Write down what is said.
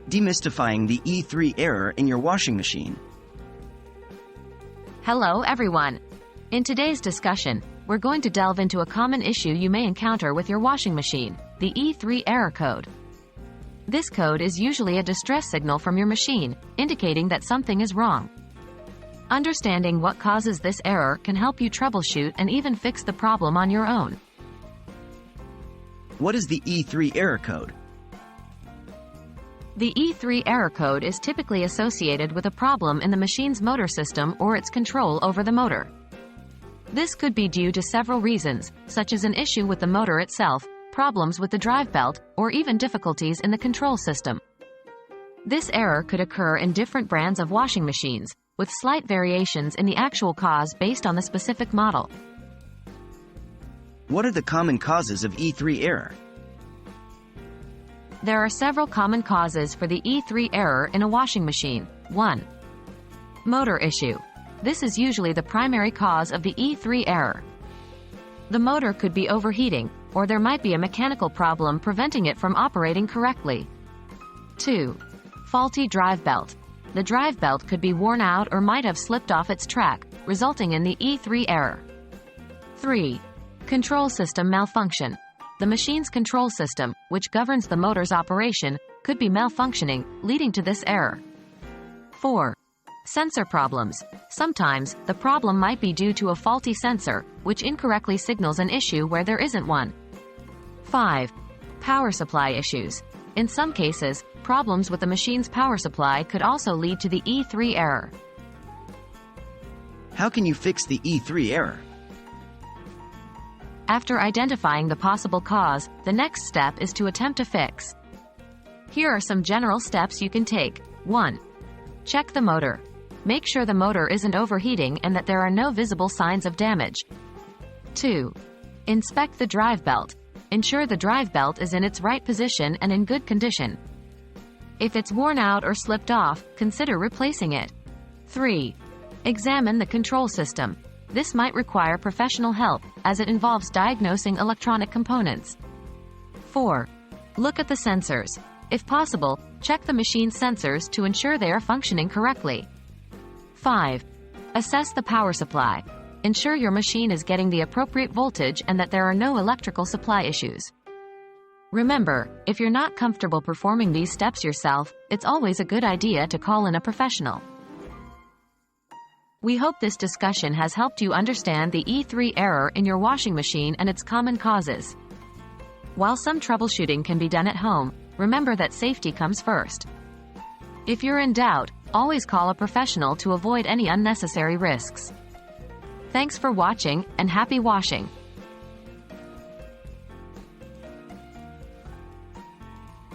Demystifying the E3 error in your washing machine. Hello everyone! In today's discussion, we're going to delve into a common issue you may encounter with your washing machine, the E3 error code. This code is usually a distress signal from your machine, indicating that something is wrong. Understanding what causes this error can help you troubleshoot and even fix the problem on your own. What is the E3 error code? The E3 error code is typically associated with a problem in the machine's motor system or its control over the motor. This could be due to several reasons, such as an issue with the motor itself, problems with the drive belt, or even difficulties in the control system. This error could occur in different brands of washing machines, with slight variations in the actual cause based on the specific model. What are the common causes of E3 error? There are several common causes for the E3 error in a washing machine. 1. Motor issue. This is usually the primary cause of the E3 error. The motor could be overheating, or there might be a mechanical problem preventing it from operating correctly. 2. Faulty drive belt. The drive belt could be worn out or might have slipped off its track, resulting in the E3 error. 3. Control system malfunction. The machine's control system, which governs the motor's operation, could be malfunctioning, leading to this error. 4. Sensor problems. Sometimes, the problem might be due to a faulty sensor, which incorrectly signals an issue where there isn't one. 5. Power supply issues. In some cases, problems with the machine's power supply could also lead to the E3 error. How can you fix the E3 error? After identifying the possible cause, the next step is to attempt a fix. Here are some general steps you can take. 1. Check the motor. Make sure the motor isn't overheating and that there are no visible signs of damage. 2. Inspect the drive belt. Ensure the drive belt is in its right position and in good condition. If it's worn out or slipped off, consider replacing it. 3. Examine the control system. This might require professional help, as it involves diagnosing electronic components. 4. Look at the sensors. If possible, check the machine's sensors to ensure they are functioning correctly. 5. Assess the power supply. Ensure your machine is getting the appropriate voltage and that there are no electrical supply issues. Remember, if you're not comfortable performing these steps yourself, it's always a good idea to call in a professional. We hope this discussion has helped you understand the E3 error in your washing machine and its common causes. While some troubleshooting can be done at home, remember that safety comes first. If you're in doubt, always call a professional to avoid any unnecessary risks. Thanks for watching, and happy washing!